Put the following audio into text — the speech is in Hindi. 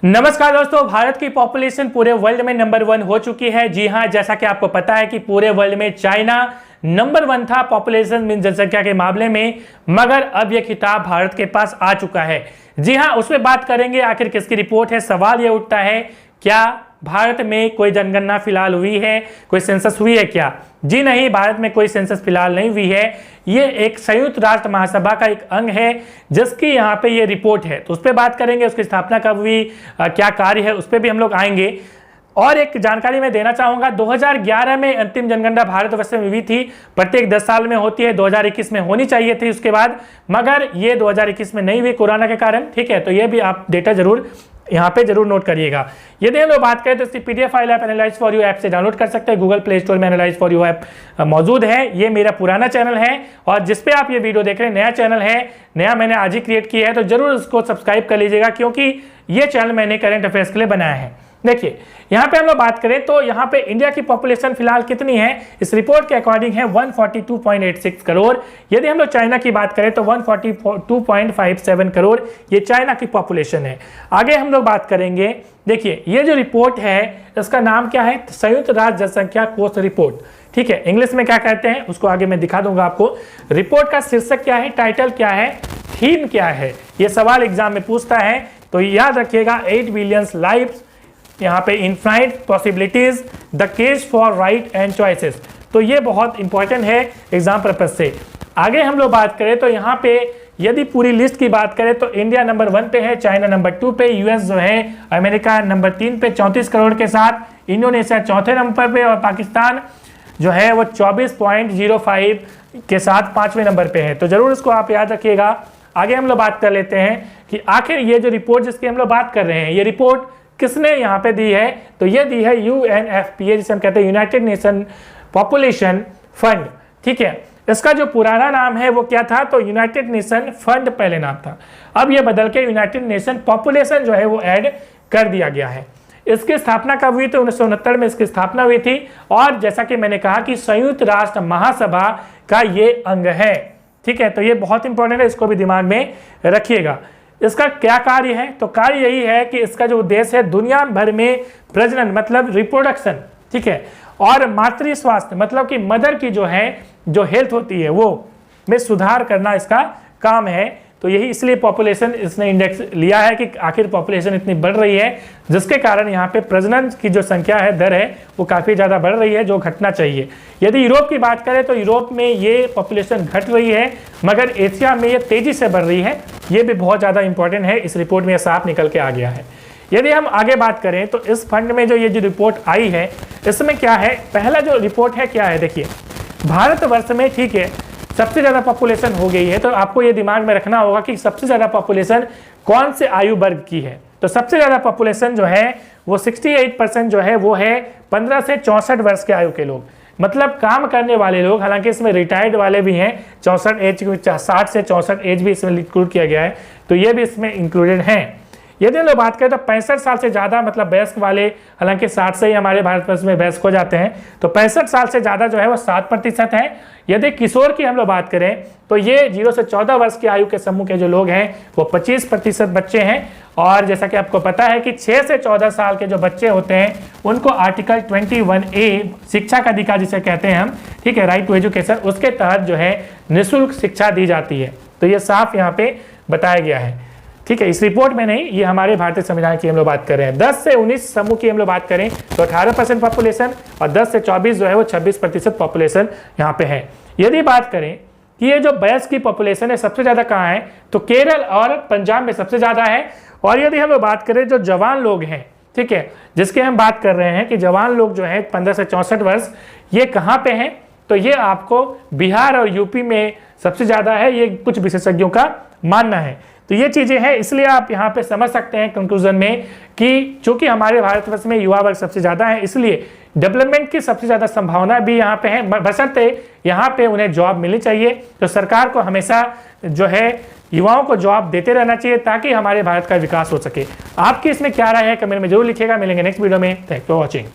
नमस्कार दोस्तों, भारत की पॉपुलेशन पूरे वर्ल्ड में नंबर 1 हो चुकी है। जी हां, जैसा कि आपको पता है कि पूरे वर्ल्ड में चाइना नंबर 1 था पॉपुलेशन मीन जनसंख्या के मामले में, मगर अब यह खिताब भारत के पास आ चुका है। जी हां, उसमें बात करेंगे आखिर किसकी रिपोर्ट है। सवाल यह उठता है, क्या भारत में कोई जनगणना फिलहाल हुई है, कोई सेंसस हुई है क्या? जी नहीं, भारत में कोई सेंसस फिलहाल नहीं हुई है। ये एक संयुक्त राष्ट्र महासभा का एक अंग है जिसकी यहाँ पे ये रिपोर्ट है, तो उस पर बात करेंगे। उसकी स्थापना कब हुई, क्या कार्य है, उस पर भी हम लोग आएंगे। और एक जानकारी मैं देना चाहूंगा, 2011 में अंतिम जनगणना भारतवर्ष में हुई थी। प्रत्येक 10 साल में होती है, 2021 में होनी चाहिए थी उसके बाद, मगर ये 2021 में नहीं हुई कोरोना के कारण। ठीक है, तो ये भी आप डेटा जरूर यहाँ पे जरूर नोट करिएगा। यदि हम लोग बात करें तो इसकी पीडीएफ फाइल आप एनालाइज फॉर यू ऐप से डाउनलोड कर सकते हैं। गूगल प्ले स्टोर में एनालाइज फॉर यू ऐप मौजूद है। ये मेरा पुराना चैनल है और जिसपे आप ये वीडियो देख रहे हैं नया चैनल है, नया मैंने आज ही क्रिएट किया है, तो जरूर उसको सब्सक्राइब कर लीजिएगा क्योंकि ये चैनल मैंने करंट अफेयर्स के लिए बनाया है। देखिए, यहाँ पे हम लोग बात करें तो यहाँ पे इंडिया की पॉपुलेशन फिलहाल कितनी है, इस रिपोर्ट के अकॉर्डिंग है 142.86 करोड़। यदि हम लोग चाइना की बात करें तो 142.57 करोड़ ये चाइना की पॉपुलेशन है। आगे हम लोग बात करेंगे। देखिए, ये जो रिपोर्ट है इसका नाम क्या है, संयुक्त राष्ट्र जनसंख्या कोष रिपोर्ट। ठीक है, इंग्लिश में क्या कहते हैं उसको आगे मैं दिखा दूंगा आपको। रिपोर्ट का शीर्षक क्या है, टाइटल क्या है, थीम क्या है, ये सवाल एग्जाम में पूछता है। तो याद रखिएगा, 8 बिलियन लाइव्स, यहाँ पे infinite possibilities, the case for right and choices. तो ये बहुत इंपॉर्टेंट है एग्जाम पर्पज से। आगे हम लोग बात करें तो यहाँ पे यदि पूरी लिस्ट की बात करें तो इंडिया नंबर 1 पे है, चाइना नंबर 2 पे, यूएस जो है अमेरिका नंबर 3 पे 34 करोड़ के साथ, इंडोनेशिया चौथे नंबर पे और पाकिस्तान जो है वो 24.05 के साथ 5वें नंबर पे है। तो जरूर इसको आप याद रखिएगा। आगे हम लोग बात कर लेते हैं कि आखिर ये जो रिपोर्ट जिसकी हम लोग बात कर रहे हैं, ये रिपोर्ट किसने यहाँ पे दी है, तो ये दी है UNFPA, जिसे हम कहते हैं यूनाइटेड नेशन पॉपुलेशन फंड। ठीक है, इसका जो पुराना नाम है वो क्या था, तो यूनाइटेड नेशन फंड पहले नाम था, अब ये बदल के यूनाइटेड नेशन पॉपुलेशन जो है वो ऐड कर दिया गया है। इसकी स्थापना कब हुई थी, 1969 में इसकी स्थापना हुई थी। और जैसा कि मैंने कहा कि संयुक्त राष्ट्र महासभा का ये अंग है। ठीक है, तो ये बहुत इंपॉर्टेंट है, इसको भी दिमाग में रखिएगा। इसका क्या कार्य है, तो कार्य यही है कि इसका जो उद्देश्य है दुनिया भर में प्रजनन मतलब रिप्रोडक्शन, ठीक है, और मातृ स्वास्थ्य मतलब कि मदर की जो है जो हेल्थ होती है वो में सुधार करना इसका काम है। तो यही इसलिए पॉपुलेशन इसने इंडेक्स लिया है कि आखिर पॉपुलेशन इतनी बढ़ रही है जिसके कारण यहाँ पे प्रजनन की जो संख्या है, दर है, वो काफ़ी ज़्यादा बढ़ रही है, जो घटना चाहिए। यदि यूरोप की बात करें तो यूरोप में ये पॉपुलेशन घट रही है, मगर एशिया में ये तेज़ी से बढ़ रही है। ये भी बहुत ज़्यादा इंपॉर्टेंट है, इस रिपोर्ट में साफ निकल के आ गया है। यदि हम आगे बात करें तो इस फंड में जो ये जो रिपोर्ट आई है इसमें क्या है, पहला जो रिपोर्ट है क्या है, देखिए भारतवर्ष में, ठीक है, सबसे ज़्यादा पॉपुलेशन हो गई है। तो आपको ये दिमाग में रखना होगा कि सबसे ज़्यादा पॉपुलेशन कौन से आयु वर्ग की है। तो सबसे ज़्यादा पॉपुलेशन जो है वो 68% जो है वो है 15 से 64 वर्ष के आयु के लोग, मतलब काम करने वाले लोग। हालांकि इसमें रिटायर्ड वाले भी हैं, 64 एज, 60 से 64 एज भी इसमें इंक्लूड किया गया है, तो ये भी इसमें इंक्लूडेड हैं। यदि हम लोग बात करें तो 65 साल से ज़्यादा मतलब वयस्क वाले, हालांकि 60 से ही हमारे भारतवर्ष में वयस्क हो जाते हैं, तो 65 साल से ज़्यादा जो है वो 7% है। यदि किशोर की हम लोग बात करें तो ये 0 से 14 वर्ष की आयु के समूह के जो लोग हैं वो 25% बच्चे हैं। और जैसा कि आपको पता है कि 6 से 14 साल के जो बच्चे होते हैं उनको आर्टिकल 21A शिक्षा का अधिकार जिसे कहते हैं हम, ठीक है, राइट टू एजुकेशन, उसके तहत जो है निःशुल्क शिक्षा दी जाती है। तो ये साफ यहाँ पे बताया गया है। ठीक है, इस रिपोर्ट में नहीं, ये हमारे भारतीय संविधान की हम लोग बात कर रहे हैं। 10 से 19 समूह की हम लोग बात करें तो 18% पॉपुलेशन और 10 से 24 जो है वो 26% पॉपुलेशन यहाँ पे है। यदि बात करें कि ये जो वयस्क की पॉपुलेशन है सबसे ज़्यादा कहाँ है, तो केरल और पंजाब में सबसे ज़्यादा है। और यदि हम लोग बात करें जो जवान लोग हैं, ठीक है, जिसके हम बात कर रहे हैं कि जवान लोग जो है 15 से 64 वर्ष, ये कहाँ पे हैं, तो ये आपको बिहार और यूपी में सबसे ज़्यादा है, ये कुछ विशेषज्ञों का मानना है। तो ये चीज़ें हैं, इसलिए आप यहाँ पे समझ सकते हैं कंक्लूजन में कि चूंकि हमारे भारतवर्ष में युवा वर्ग सबसे ज़्यादा है, इसलिए डेवलपमेंट की सबसे ज़्यादा संभावना भी यहाँ पे है, बशर्ते यहाँ पे उन्हें जॉब मिलनी चाहिए। तो सरकार को हमेशा जो है युवाओं को जॉब देते रहना चाहिए ताकि हमारे भारत का विकास हो सके। आपकी इसमें क्या राय है कमेंट में जरूर लिखिएगा। मिलेंगे नेक्स्ट वीडियो में। Thank you for watching.